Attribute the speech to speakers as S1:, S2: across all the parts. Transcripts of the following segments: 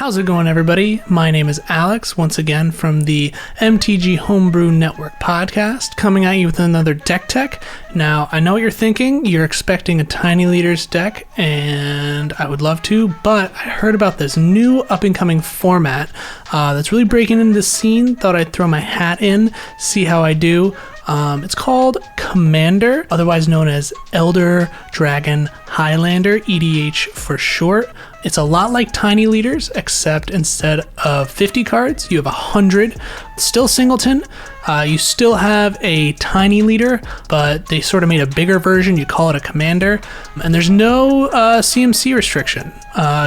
S1: How's it going, everybody? My name is Alex, once again from the MTG Homebrew Network podcast, coming at you with another deck tech. Now, I know what you're thinking. You're expecting a Tiny Leaders deck, and I would love to, but I heard about this new up-and-coming format that's really breaking into the scene. Thought I'd throw my hat in, see how I do. It's called Commander, otherwise known as Elder Dragon Highlander, EDH for short. It's a lot like Tiny Leaders, except instead of 50 cards, you have 100. Still singleton. You still have a Tiny Leader, but they sort of made a bigger version. You call it a Commander. And there's no CMC restriction.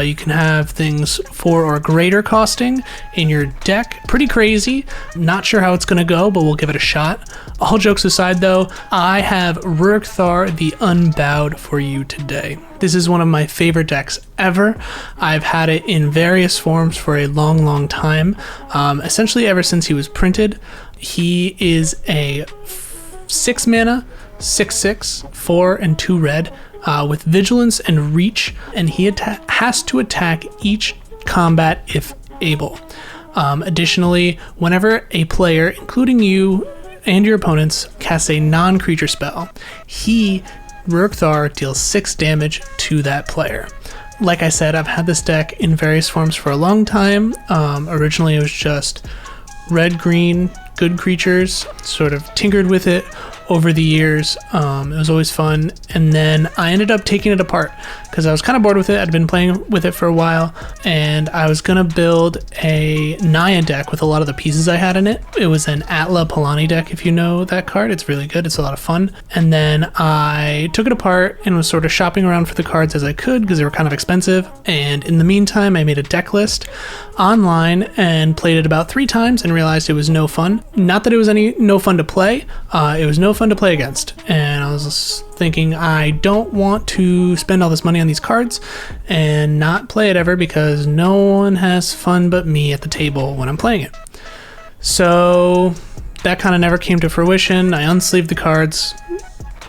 S1: You can have things 4 or greater costing in your deck. Pretty crazy. Not sure how it's going to go, but we'll give it a shot. All jokes aside, though, I have Ruric Thar, the Unbowed, for you today. This is one of my favorite decks ever. I've had it in various forms for a long time, essentially ever since he was printed. He is a 6 mana, 6/6, 4 and 2 red, with Vigilance and Reach, and he has to attack each combat if able. Additionally, whenever a player, including you and your opponents, casts a non-creature spell, Ruric Thar deals 6 damage to that player. Like I said, I've had this deck in various forms for a long time. Originally it was just red-green, good creatures, sort of tinkered with it over the years. It was always fun, and then I ended up taking it apart because I was kind of bored with it. I'd been playing with it for a while, and I was gonna build a Naya deck with a lot of the pieces I had in it. It was an Atla Palani deck, if you know that card. It's really good. It's a lot of fun. And then I took it apart and was sort of shopping around for the cards as I could because they were kind of expensive. And in the meantime, I made a deck list online and played it about 3 times and realized it was no fun. Not that it was no fun to play. It was no fun to play against. And I was just thinking, I don't want to spend all this money on these cards and not play it ever because no one has fun but me at the table when I'm playing it. So that kind of never came to fruition. I unsleeved the cards,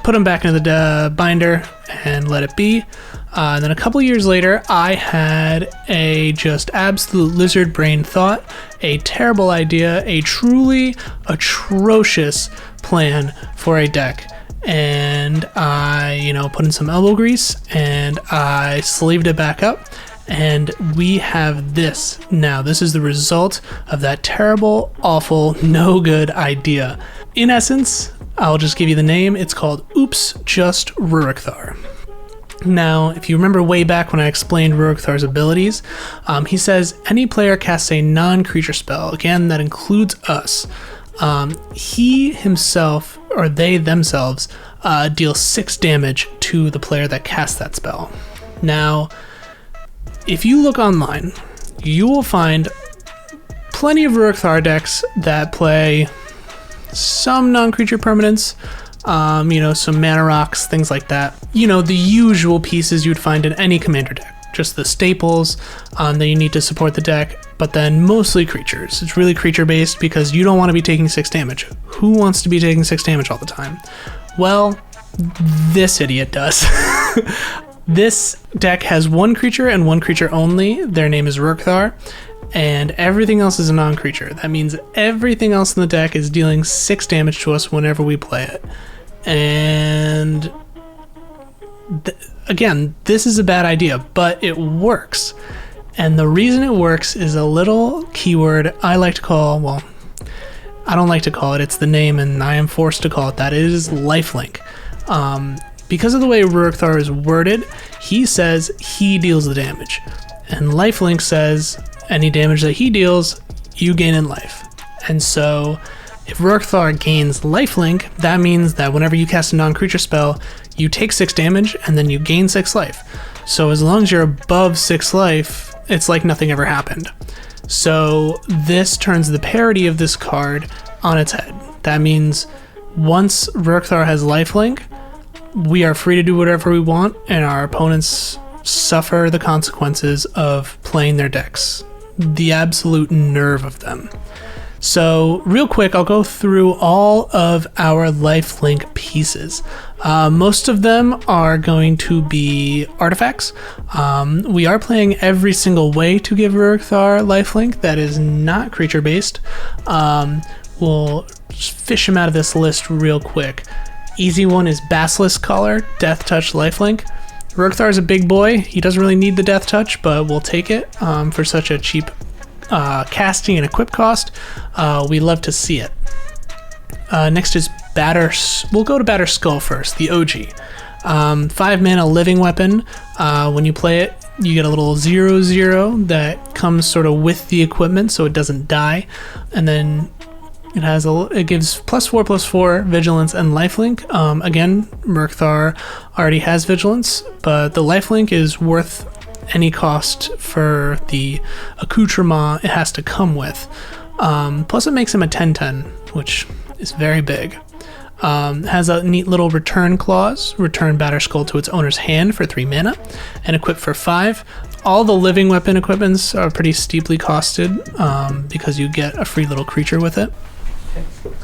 S1: put them back into the binder, and let it be. And then a couple years later, I had a just absolute lizard brain thought, a terrible idea, a truly atrocious plan for a deck. And I, put in some elbow grease and I sleeved it back up. And we have this now. This is the result of that terrible, awful, no good idea. In essence, I'll just give you the name. It's called Oops, Just Ruric Thar. Now, if you remember way back when I explained Ruric Thar's abilities, he says any player casts a non-creature spell. Again, that includes us. He himself, or they themselves, deal 6 damage to the player that casts that spell. Now, if you look online, you will find plenty of Ruric Thar decks that play some non-creature permanents, some mana rocks, things like that. The usual pieces you'd find in any commander deck. Just the staples that you need to support the deck, but then mostly creatures. It's really creature-based because you don't want to be taking 6 damage. Who wants to be taking 6 damage all the time? Well, this idiot does. This deck has 1 creature and 1 creature only. Their name is Ruric Thar, and everything else is a non-creature. That means everything else in the deck is dealing 6 damage to us whenever we play it. And again, this is a bad idea, but it works. And the reason it works is a little keyword I like to call, well, I don't like to call it, it's the name and I am forced to call it that. It is lifelink. Because of the way Ruric Thar is worded, he says he deals the damage. And lifelink says any damage that he deals, you gain in life. And so if Ruric Thar gains lifelink, that means that whenever you cast a non-creature spell, you take 6 damage and then you gain 6 life. So as long as you're above 6 life, it's like nothing ever happened. So this turns the parity of this card on its head. That means once Ruric Thar has lifelink, we are free to do whatever we want, and our opponents suffer the consequences of playing their decks. The absolute nerve of them. So real quick, I'll go through all of our lifelink pieces. Most of them are going to be artifacts. We are playing every single way to give Ruric Thar lifelink that is not creature based. We'll just fish him out of this list real quick. Easy one is Basilisk Collar, Death Touch lifelink. Ruric Thar is a big boy. He doesn't really need the Death Touch, but we'll take it for such a cheap casting and equip cost. We love to see it. Next is we'll go to Batter Skull first, the OG. 5 mana living weapon. When you play it, you get a little 0/0 that comes sort of with the equipment, so it doesn't die. And then it gives +4/+4 vigilance and lifelink. Again, Ruric Thar already has vigilance, but the lifelink is worth any cost for the accoutrement it has to come with. Plus it makes him a 10/10, which is very big. Has a neat little return clause. Return Batter Skull to its owner's hand for 3 mana and equip for 5. All the living weapon equipments are pretty steeply costed because you get a free little creature with it.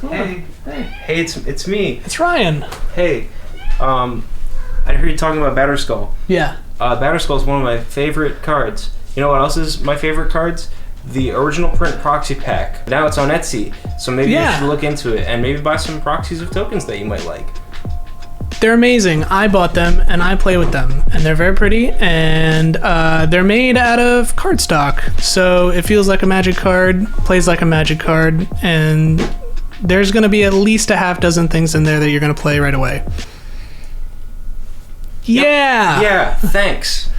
S2: Hey, it's me.
S1: It's Ryan.
S2: Hey, I heard you talking about Batter Skull.
S1: Yeah.
S2: Batter Skull is one of my favorite cards. You know what else is my favorite cards? The original print proxy pack. Now it's on Etsy, so maybe you should look into it and maybe buy some proxies of tokens that you might like.
S1: They're amazing. I bought them and I play with them, and they're very pretty, and they're made out of cardstock, so it feels like a Magic card, plays like a Magic card, and there's going to be at least a half dozen things in there that you're going to play right away. Yeah!
S2: Yeah, thanks.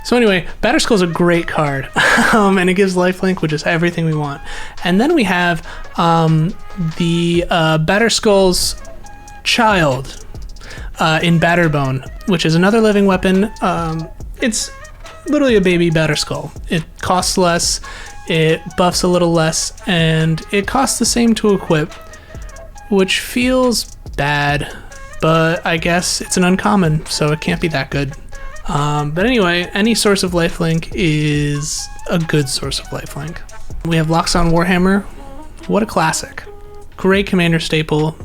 S1: So anyway, Batter Skull's a great card, and it gives lifelink, which is everything we want. And then we have the Batter Skull's child in Batterbone, which is another living weapon. It's literally a baby Batter Skull. It costs less, it buffs a little less, and it costs the same to equip, which feels bad, but I guess it's an uncommon, so it can't be that good. But anyway, any source of lifelink is a good source of lifelink. We have Loxodon Warhammer. What a classic. Great commander staple.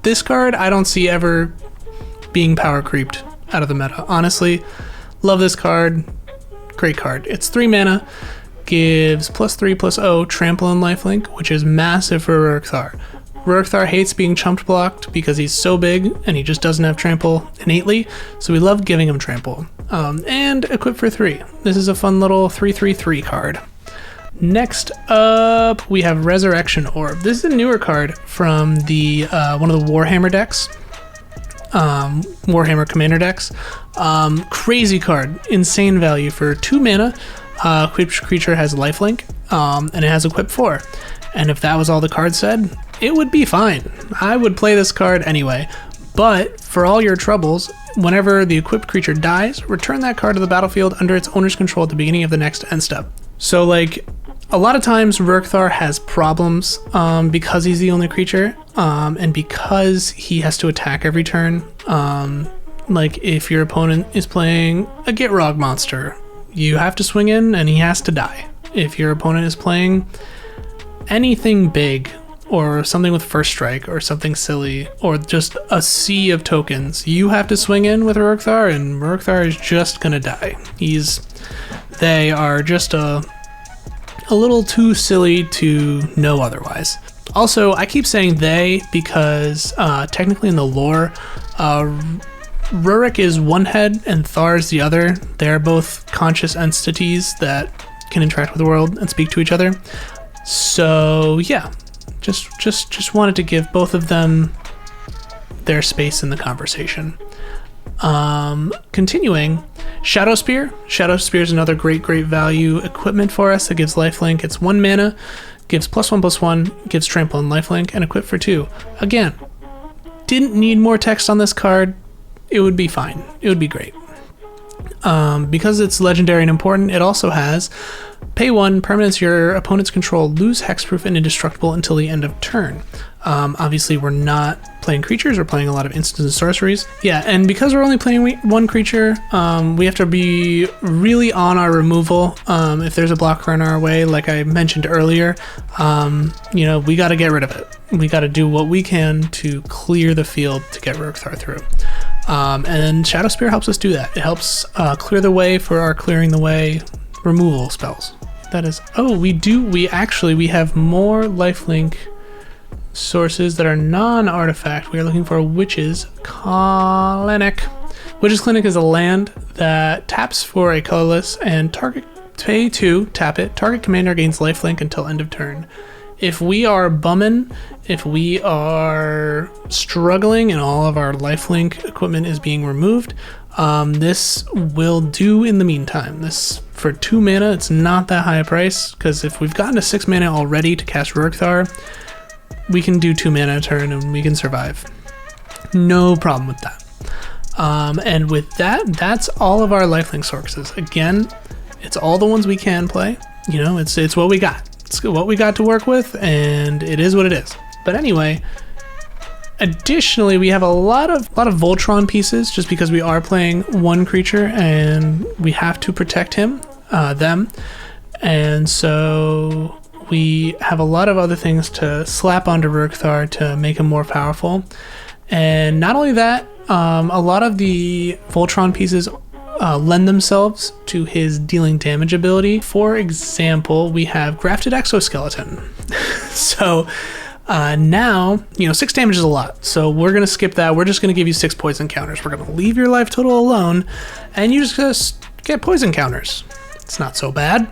S1: This card I don't see ever being power creeped out of the meta. Honestly, love this card. Great card. It's 3 mana, gives +3/+0 trample and lifelink, which is massive for Ruric Thar. Ruric Thar hates being chump blocked because he's so big and he just doesn't have trample innately, so we love giving him trample. And equip for 3. This is a fun little 3/3/3 card. Next up, we have Resurrection Orb. This is a newer card from the one of the Warhammer decks, Warhammer Commander decks. Crazy card, insane value for 2 mana. Each creature has lifelink, and it has equip 4. And if that was all the card said, it would be fine. I would play this card anyway. But for all your troubles, whenever the equipped creature dies, return that card to the battlefield under its owner's control at the beginning of the next end step. So like, a lot of times Ruric Thar has problems because he's the only creature, and because he has to attack every turn. Like if your opponent is playing a Gitrog monster, you have to swing in and he has to die. If your opponent is playing anything big, or something with first strike, or something silly, or just a sea of tokens, you have to swing in with Ruric Thar, and Ruric Thar is just gonna die. They are just a little too silly to know otherwise. Also, I keep saying they because technically in the lore, Ruric is one head and Thar is the other. They're both conscious entities that can interact with the world and speak to each other. So yeah, just wanted to give both of them their space in the conversation. Continuing, Shadow Spear. Shadow Spear is another great value equipment for us that gives lifelink. It's 1 mana, gives +1/+1, gives trample and lifelink, and equip for 2. Again, didn't need more text on this card. It would be fine. It would be great. Because it's legendary and important, it also has pay 1, permanents your opponent's control lose hexproof and indestructible until the end of turn. Obviously, we're not playing creatures, we're playing a lot of instants and sorceries. Yeah, and because we're only playing one creature, we have to be really on our removal. If there's a blocker in our way, like I mentioned earlier, we got to get rid of it. We got to do what we can to clear the field to get Ruric Thar through. And Shadow Spear helps us do that. It helps clear the way for our clearing the way removal spells. That is, we have more lifelink sources that are non-artifact. We are looking for Witch's Clinic. Witch's Clinic is a land that taps for a colorless and pay 2, tap it. Target commander gains lifelink until end of turn. If we are bumming, if we are struggling and all of our lifelink equipment is being removed, this will do in the meantime. This, for 2 mana, it's not that high a price, because if we've gotten to 6 mana already to cast Ruric Thar, we can do 2 mana a turn and we can survive. No problem with that. And with that, that's all of our lifelink sources. Again, it's all the ones we can play. It's what we got. It's what we got to work with, and it is what it is. But anyway, additionally, we have a lot of Voltron pieces, just because we are playing one creature and we have to protect them. And so we have a lot of other things to slap onto Ruric Thar to make him more powerful. And not only that, a lot of the Voltron pieces lend themselves to his dealing damage ability. For example, we have Grafted Exoskeleton. So now, 6 damage is a lot. So we're going to skip that. We're just going to give you 6 poison counters. We're going to leave your life total alone, and you just get poison counters. It's not so bad.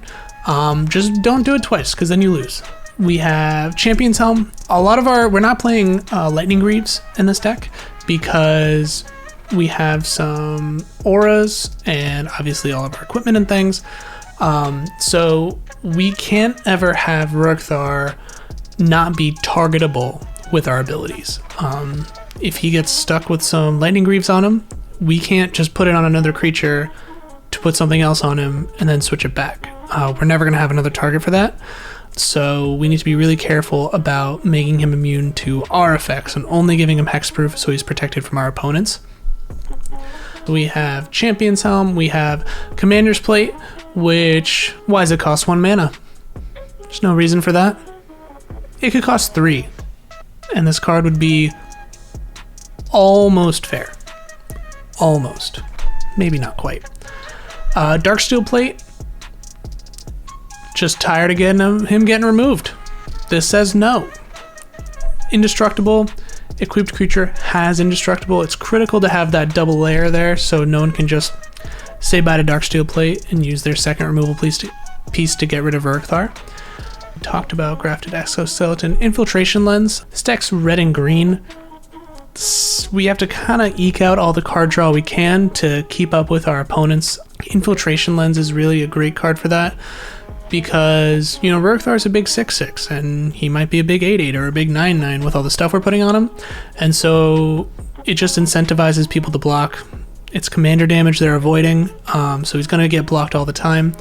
S1: Just don't do it twice, because then you lose. We have Champion's Helm. We're not playing Lightning Greaves in this deck, because we have some auras and obviously all of our equipment and things. So we can't ever have Ruric Thar not be targetable with our abilities. If he gets stuck with some Lightning Greaves on him, we can't just put it on another creature to put something else on him and then switch it back. We're never going to have another target for that. So we need to be really careful about making him immune to our effects and only giving him hexproof so he's protected from our opponents. We have Champion's Helm, we have Commander's Plate, which, why does it cost 1 mana? There's no reason for that. It could cost 3, and this card would be almost fair. Almost. Maybe not quite. Darksteel Plate, just tired of him getting removed. This says no. Indestructible. Equipped creature has indestructible. It's critical to have that double layer there, so no one can just say bye to Darksteel Plate and use their second removal piece to get rid of Ruric Thar. We talked about Grafted Exoskeleton. Infiltration Lens. This deck's red and green. We have to kind of eke out all the card draw we can to keep up with our opponents. Infiltration Lens is really a great card for that, because Ruric Thar is a big 6/6 and he might be a big 8/8 or a big 9/9 with all the stuff we're putting on him, and so it just incentivizes people to block. It's commander damage they're avoiding, so he's going to get blocked all the time,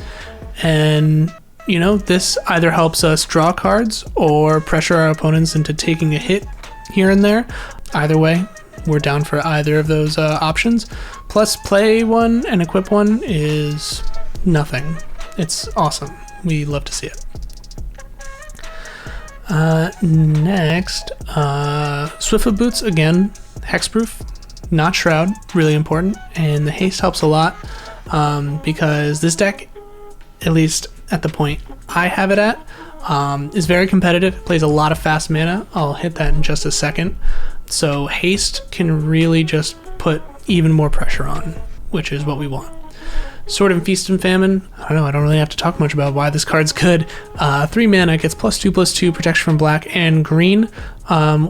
S1: and this either helps us draw cards or pressure our opponents into taking a hit here and there. Either way, we're down for either of those options. Plus, play one and equip one is nothing. It's awesome. We love to see it. Next, Swiftfoot Boots, again, hexproof, not Shroud, really important, and the haste helps a lot, because this deck, at least at the point I have it at, is very competitive, plays a lot of fast mana. I'll hit that in just a second. So haste can really just put even more pressure on, which is what we want. Sword and Feast and Famine. I don't really have to talk much about why this card's good. 3 mana, gets +2/+2 protection from black and green,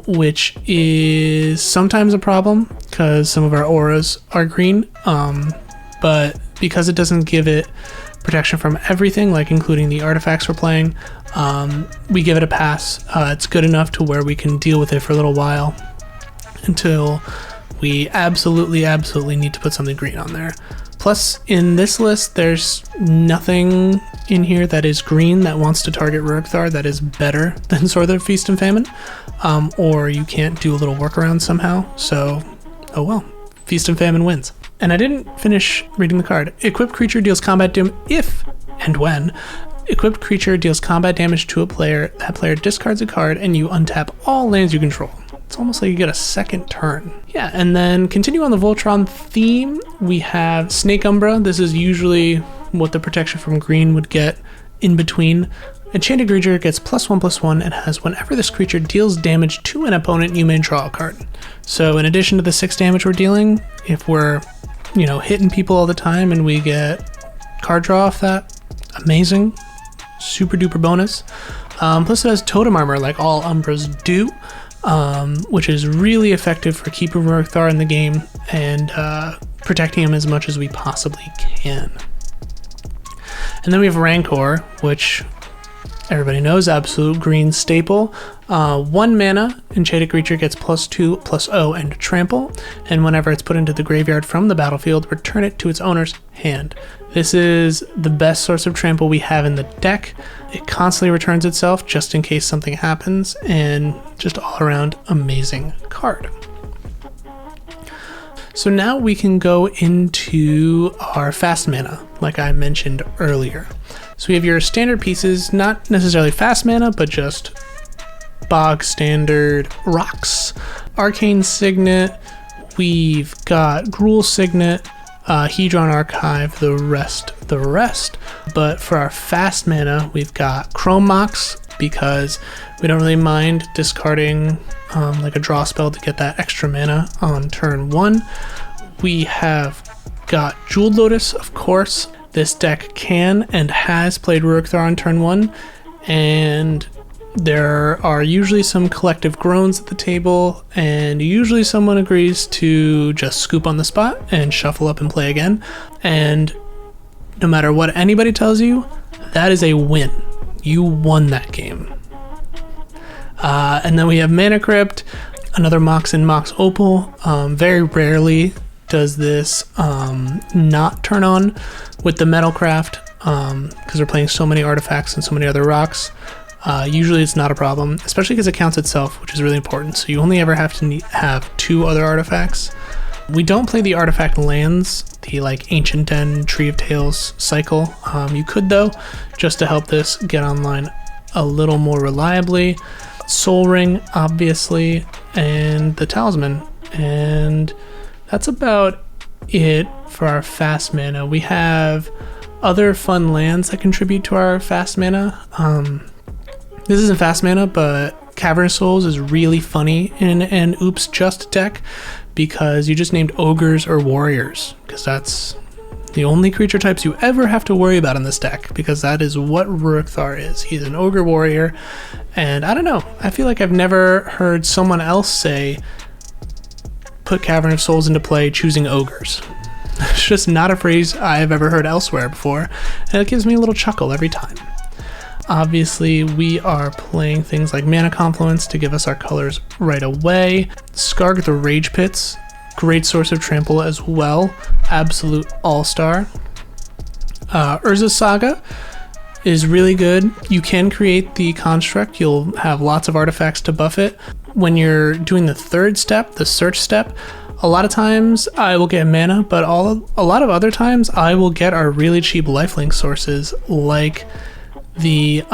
S1: which is sometimes a problem because some of our auras are green, but because it doesn't give it protection from everything, like including the artifacts we're playing, we give it a pass. It's good enough to where we can deal with it for a little while until we absolutely need to put something green on there. Plus, in this list, there's nothing in here that is green that wants to target Ruric Thar that is better than Sword of Feast and Famine, or you can't do a little workaround somehow. So, oh well, Feast and Famine wins. And I didn't finish reading the card. Equipped creature deals combat damage if and when equipped creature deals combat damage to a player. That player discards a card, and you untap all lands you control. It's almost like you get a second turn. Yeah, and then continue on the Voltron theme, we have Snake Umbra. This is usually what the protection from green would get in between. Enchanted creature gets +1/+1 and has whenever this creature deals damage to an opponent, you may draw a card. So in addition to the 6 damage we're dealing, if we're, hitting people all the time and we get card draw off that, amazing. Super duper bonus. Plus it has Totem Armor like all Umbras do. Which is really effective for keeping Ruric Thar in the game and protecting him as much as we possibly can. And then we have Rancor, which everybody knows, absolute green staple. 1 mana, enchanted creature gets +2/+0 and trample, and whenever it's put into the graveyard from the battlefield, return it to its owner's hand. This is the best source of trample we have in the deck. It constantly returns itself just in case something happens, and just all around amazing card. So now we can go into our fast mana, like I mentioned earlier. So we have your standard pieces, not necessarily fast mana, but just bog standard rocks. Arcane Signet, we've got Gruul Signet, Hedron Archive, the rest. But for our fast mana, we've got Chrome Mox, because we don't really mind discarding like a draw spell to get that extra mana on turn 1. We have got Jeweled Lotus, of course. This deck can and has played Ruric Thar on turn 1, and there are usually some collective groans at the table, and usually someone agrees to just scoop on the spot and shuffle up and play again. And no matter what anybody tells you, that is a win. You won that game. And then we have Mana Crypt, another Mox and Mox Opal. Very rarely does this not turn on with the Metalcraft, because we're playing so many artifacts and so many other rocks. Usually it's not a problem, especially because it counts itself, which is really important. So you only ever have to have 2 other artifacts. We don't play the artifact lands, the Ancient Den, Tree of Tales cycle. You could though, just to help this get online a little more reliably. Soul Ring, obviously, and the Talisman. And that's about it for our fast mana. We have other fun lands that contribute to our fast mana. This isn't fast mana, but Cavern Souls is really funny in an Oops Just deck, because you just named ogres or warriors, because that's the only creature types you ever have to worry about in this deck, because that is what Ruric Thar is. He's an ogre warrior, and I don't know, I feel like I've never heard someone else say put Cavern of Souls into play choosing ogres. It's just not a phrase I've ever heard elsewhere before, and it gives me a little chuckle every time. Obviously, we are playing things like Mana Confluence to give us our colors right away. Skarg the Rage Pits, great source of trample as well. Absolute all-star. Urza's Saga is really good. You can create the construct. You'll have lots of artifacts to buff it. When you're doing the 3rd step, the search step, a lot of times I will get mana, but a lot of other times I will get our really cheap lifelink sources, like the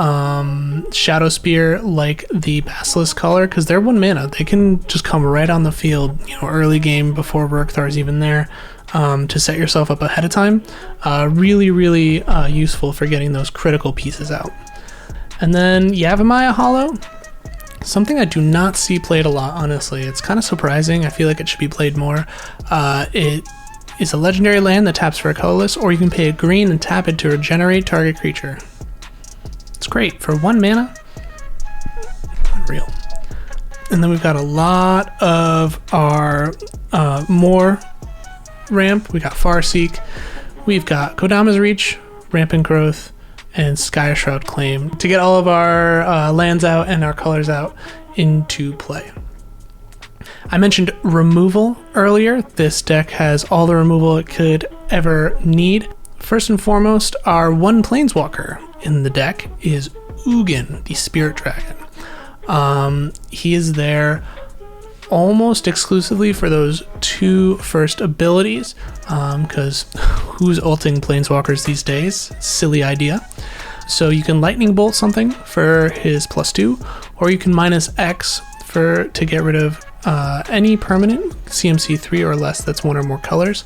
S1: Shadow Spear, like the Basilisk Collar, because they're 1 mana. They can just come right on the field, early game before Ruric Thar is even there, to set yourself up ahead of time. Really, really useful for getting those critical pieces out. And then Yavimaya Hollow, something I do not see played a lot, honestly. It's kind of surprising. I feel like it should be played more. It is a legendary land that taps for a colorless, or you can pay a green and tap it to regenerate target creature. It's great for 1 mana. Unreal. And then we've got a lot of our more ramp. We got Farseek. We've got Kodama's Reach, Rampant Growth, and Sky Shroud Claim to get all of our lands out and our colors out into play. I mentioned removal earlier. This deck has all the removal it could ever need. First and foremost, our one planeswalker in the deck is Ugin, the Spirit Dragon. He is there almost exclusively for those 2 first abilities, because who's ulting planeswalkers these days? Silly idea. So you can lightning bolt something for his +2, or you can -X to get rid of any permanent CMC 3 or less that's 1 or more colors.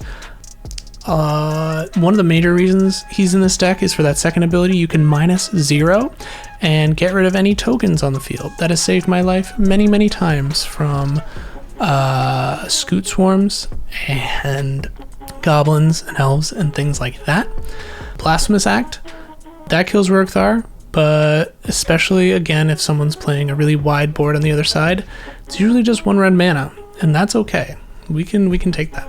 S1: One of the major reasons he's in this deck is for that second ability. You can -0 and get rid of any tokens on the field. That has saved my life many, many times from scoot swarms and goblins and elves and things like that. Blasphemous Act, that kills Ruric Thar, but especially again if someone's playing a really wide board on the other side, it's usually just 1 red mana, and that's okay. We can take that.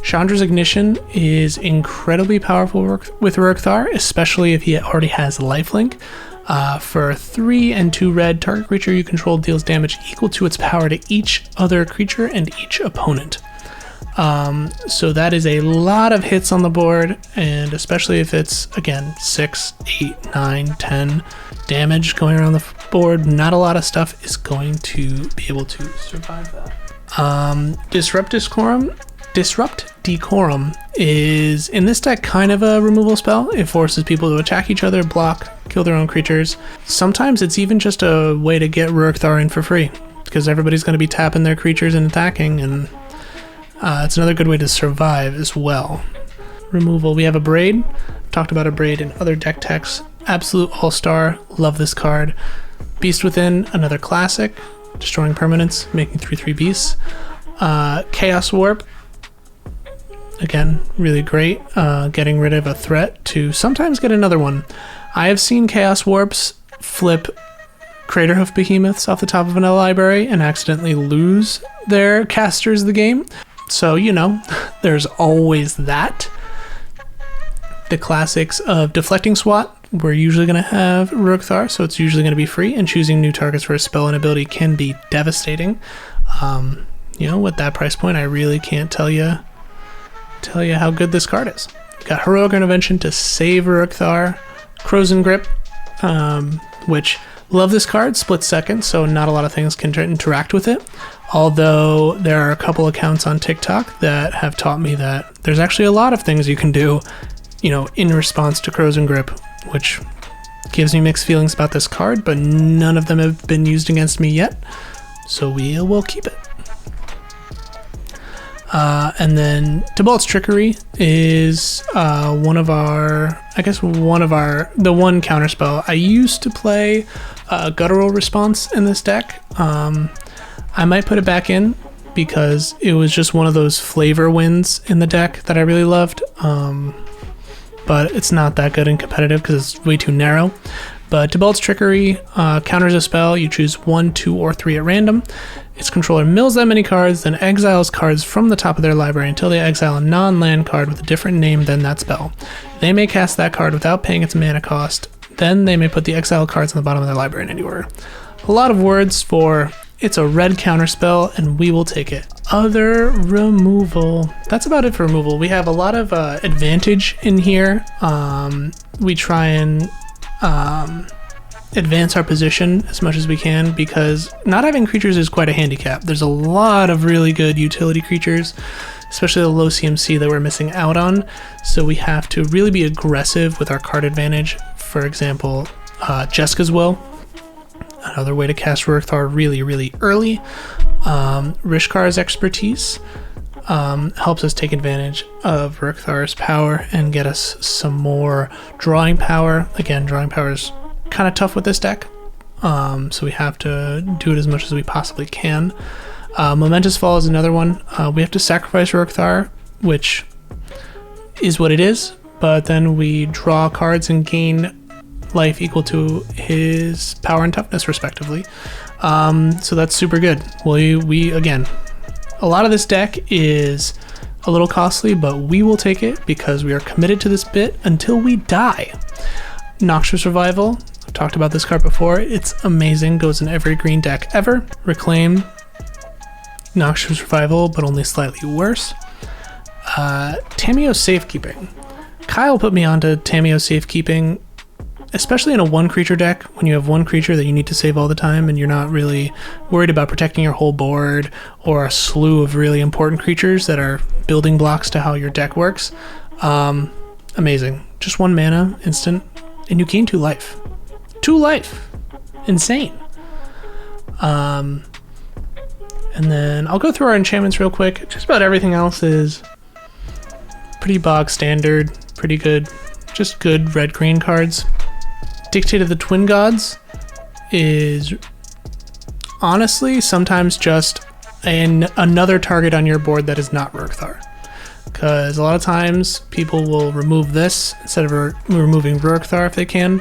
S1: Chandra's Ignition is incredibly powerful with Ruric Thar, especially if he already has lifelink. For 3 and 2 red, target creature you control deals damage equal to its power to each other creature and each opponent. So that is a lot of hits on the board, and especially if it's, again, 6, 8, 9, 10 damage going around the board, not a lot of stuff is going to be able to survive that. Disrupt Decorum is, in this deck, kind of a removal spell. It forces people to attack each other, block, kill their own creatures. Sometimes it's even just a way to get Ruric Thar in for free, because everybody's going to be tapping their creatures and attacking, and it's another good way to survive as well. Removal, we have a Braid. Talked about a Braid in other deck techs. Absolute all-star, love this card. Beast Within, another classic, destroying permanents, making 3/3 beasts. Chaos Warp, again, really great, getting rid of a threat to sometimes get another one. I have seen Chaos Warps flip Craterhoof Behemoths off the top of another library and accidentally lose their casters the game. So, there's always that. The classics of Deflecting Swat, we're usually going to have Ruric Thar, so it's usually going to be free, and choosing new targets for a spell and ability can be devastating. With that price point, I really can't tell you how good this card is. Got Heroic Intervention to save Ruric Thar, Crozen Grip, which, love this card, split second, so not a lot of things can interact with it. Although there are a couple accounts on TikTok that have taught me that there's actually a lot of things you can do, in response to Crozen Grip, which gives me mixed feelings about this card, but none of them have been used against me yet, so we'll keep it. And then Tibalt's Trickery is the one counterspell. I used to play Guttural Response in this deck. I might put it back in because it was just one of those flavor wins in the deck that I really loved. But it's not that good in competitive because it's way too narrow. But Tibalt's Trickery counters a spell. You choose 1, 2, or 3 at random. Its controller mills that many cards, then exiles cards from the top of their library until they exile a non-land card with a different name than that spell. They may cast that card without paying its mana cost. Then they may put the exiled cards on the bottom of their library in any order. A lot of words for it's a red counter spell, and we will take it. Other removal. That's about it for removal. We have a lot of advantage in here. We try and advance our position as much as we can because not having creatures is quite a handicap. There's a lot of really good utility creatures, especially the low CMC that we're missing out on. So we have to really be aggressive with our card advantage. For example, Jeska's Will, another way to cast Ruric Thar really, really early. Rishkar's Expertise helps us take advantage of Ruric Thar's power and get us some more drawing power. Again, drawing power is kind of tough with this deck, so we have to do it as much as we possibly can. Momentous Fall is another one. We have to sacrifice Ruric Thar, which is what it is, but then we draw cards and gain life equal to his power and toughness respectively. So that's super good. We again, a lot of this deck is a little costly, but we will take it because we are committed to this bit until we die. Noxious Revival, I've talked about this card before. It's amazing, goes in every green deck ever. Reclaim, Noxious Revival, but only slightly worse. Tamiyo Safekeeping. Kyle put me onto Tamiyo Safekeeping, especially in a one creature deck, when you have one creature that you need to save all the time and you're not really worried about protecting your whole board or a slew of really important creatures that are building blocks to how your deck works. Amazing. Just 1 mana, instant, and you gain 2 life. 2 life! Insane. And then I'll go through our enchantments real quick. Just about everything else is pretty bog standard, pretty good, just good red-green cards. Dictate of the Twin Gods is honestly sometimes just another target on your board that is not Ruric Thar. Because a lot of times people will remove this instead of removing Ruric Thar if they can.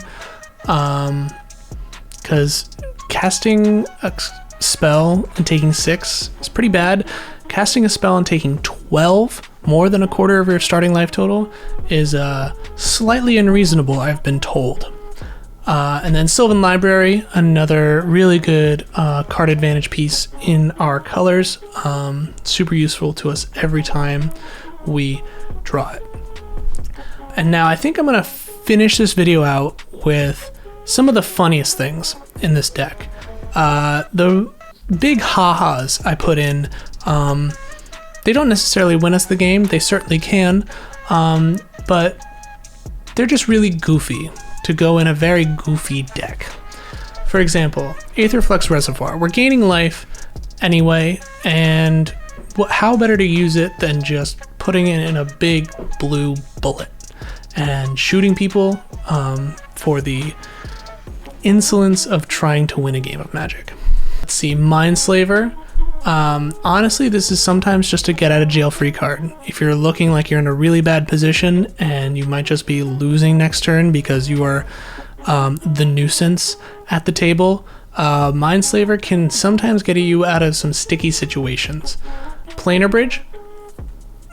S1: Because casting a spell and taking 6 is pretty bad. Casting a spell and taking 12, more than a quarter of your starting life total, is slightly unreasonable, I've been told. And then Sylvan Library, another really good card advantage piece in our colors. Super useful to us every time we draw it. And now I think I'm going to finish this video out with some of the funniest things in this deck. The big ha-has I put in, they don't necessarily win us the game. They certainly can, but they're just really goofy to go in a very goofy deck. For example, Aetherflux Reservoir. We're gaining life anyway, and how better to use it than just putting it in a big blue bullet and shooting people for the insolence of trying to win a game of Magic. Let's see, Mindslaver. Honestly, this is sometimes just a get out of jail free card. If you're looking like you're in a really bad position and you might just be losing next turn because you are the nuisance at the table, Mindslaver can sometimes get you out of some sticky situations. Planar Bridge,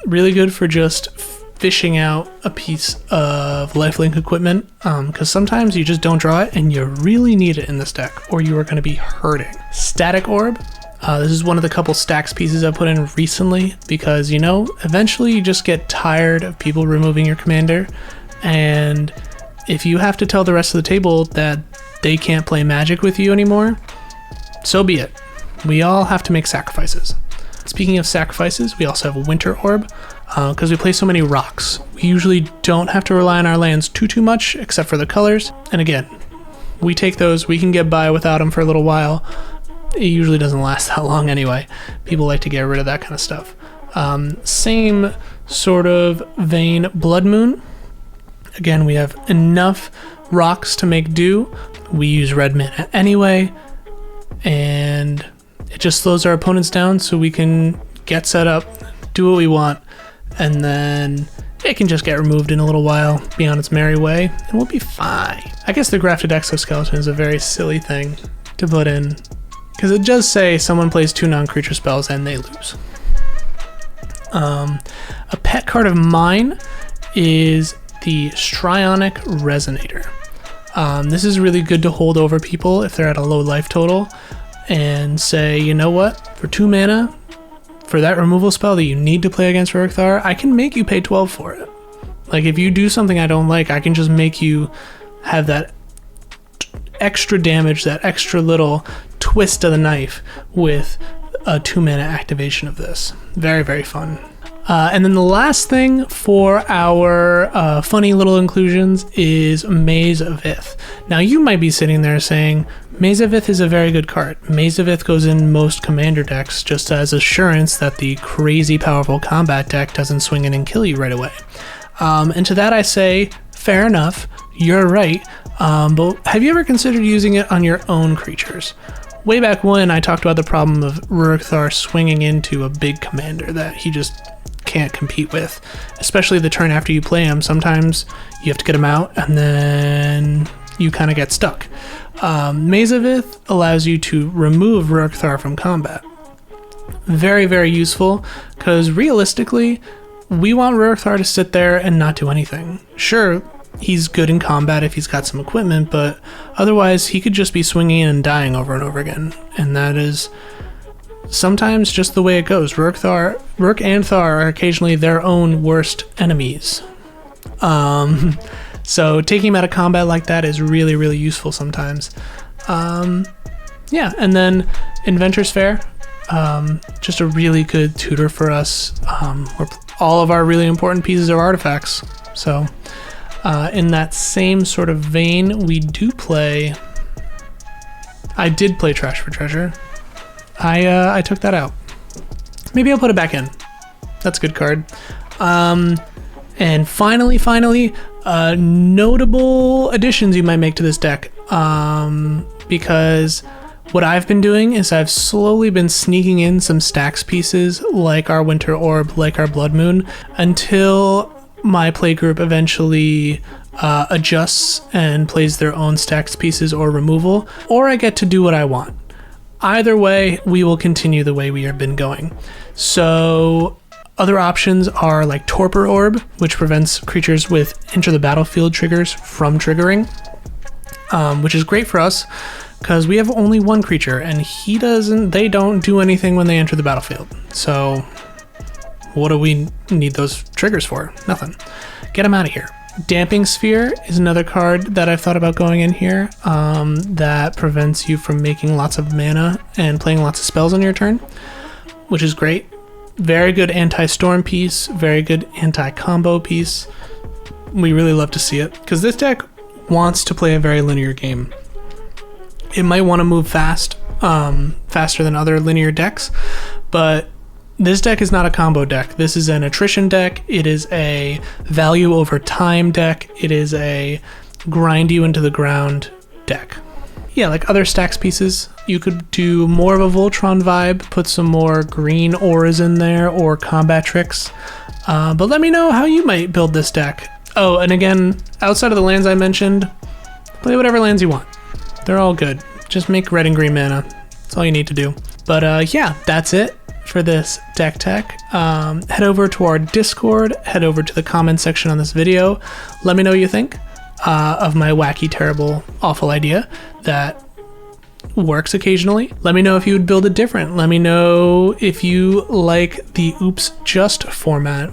S1: really good for just fishing out a piece of lifelink equipment, because sometimes you just don't draw it and you really need it in this deck or you are going to be hurting. Static Orb. This is one of the couple stacks pieces I put in recently because, you know, eventually you just get tired of people removing your commander, and if you have to tell the rest of the table that they can't play Magic with you anymore, so be it. We all have to make sacrifices. Speaking of sacrifices, we also have a Winter Orb. Because we play so many rocks, we usually don't have to rely on our lands too much, except for the colors. And again, we take those, we can get by without them for a little while. It usually doesn't last that long anyway. People like to get rid of that kind of stuff. Same sort of vein, Blood Moon. Again, we have enough rocks to make do. We use red mana anyway, and it just slows our opponents down so we can get set up, do what we want, and then it can just get removed in a little while, be on its merry way, and we'll be fine. I guess the Grafted Exoskeleton is a very silly thing to put in, because it does say someone plays 2 non-creature spells and they lose. A pet card of mine is the Strionic Resonator. This is really good to hold over people if they're at a low life total and say, you know what, for 2 mana, for that removal spell that you need to play against Ruric Thar, I can make you pay 12 for it. Like, if you do something I don't like, I can just make you have that extra damage, that extra little twist of the knife with a 2 mana activation of this. Very, very fun. And then the last thing for our funny little inclusions is Maze of Ith. Now, you might be sitting there saying, Maze of Ith is a very good card. Maze of Ith goes in most commander decks just as assurance that the crazy powerful combat deck doesn't swing in and kill you right away. And to that I say, fair enough, you're right, but have you ever considered using it on your own creatures? Way back when, I talked about the problem of Ruric Thar swinging into a big commander that he just can't compete with, especially the turn after you play him. Sometimes you have to get him out and then you kind of get stuck. Maze of Ith allows you to remove Ruric Thar from combat. Very, very useful, because realistically, we want Ruric Thar to sit there and not do anything. Sure, he's good in combat if he's got some equipment, but otherwise he could just be swinging in and dying over and over again, and that is sometimes just the way it goes. Ruric and Thar are occasionally their own worst enemies. So taking them out of combat like that is really, really useful sometimes. Yeah, and then Inventor's Fair, just a really good tutor for us, where all of our really important pieces are artifacts. So in that same sort of vein, I did play Trash for Treasure. I took that out. Maybe I'll put it back in. That's a good card. And finally, notable additions you might make to this deck. Because what I've been doing is I've slowly been sneaking in some stacks pieces like our Winter Orb, like our Blood Moon, until my play group eventually adjusts and plays their own stacks pieces or removal, or I get to do what I want. Either way, we will continue the way we have been going. So other options are like Torpor Orb, which prevents creatures with enter the battlefield triggers from triggering, which is great for us because we have only one creature and they don't do anything when they enter the battlefield. So what do we need those triggers for? Nothing. Get them out of here. Damping Sphere is another card that I've thought about going in here, that prevents you from making lots of mana and playing lots of spells on your turn, which is great. Very good anti-storm piece, very good anti-combo piece. We really love to see it, because this deck wants to play a very linear game. It might want to move fast, faster than other linear decks, but this deck is not a combo deck. This is an attrition deck. It is a value over time deck. It is a grind you into the ground deck. Yeah, like other stacks pieces, you could do more of a Voltron vibe, put some more green auras in there or combat tricks. But let me know how you might build this deck. Oh, and again, outside of the lands I mentioned, play whatever lands you want. They're all good. Just make red and green mana. That's all you need to do. But yeah, that's it for this deck tech. Head over to our Discord, head over to the comment section on this video. Let me know what you think of my wacky, terrible, awful idea that works occasionally. Let me know if you would build it different. Let me know if you like the Oops Just format.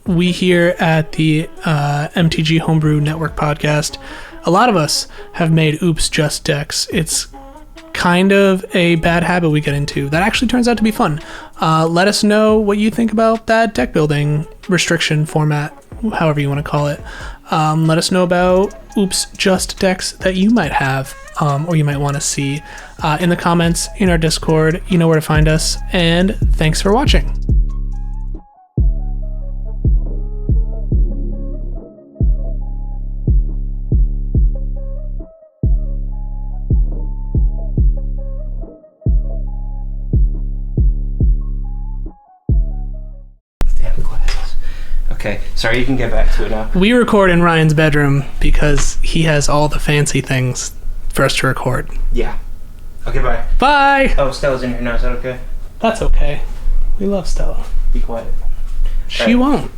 S1: We here at the MTG Homebrew Network podcast, a lot of us have made Oops Just decks. It's kind of a bad habit we get into that actually turns out to be fun. Let us know what you think about that deck building restriction format, however you want to call it. Let us know about Oops Just decks that you might have, or you might want to see in the comments, in our Discord. You know where to find us, and thanks for watching.
S2: Okay, sorry, you can get back to it now.
S1: We record in Ryan's bedroom because he has all the fancy things for us to record.
S2: Yeah. Okay, bye.
S1: Bye!
S2: Oh, Stella's in here now, is that okay?
S1: That's okay. We love Stella.
S2: Be quiet.
S1: She won't.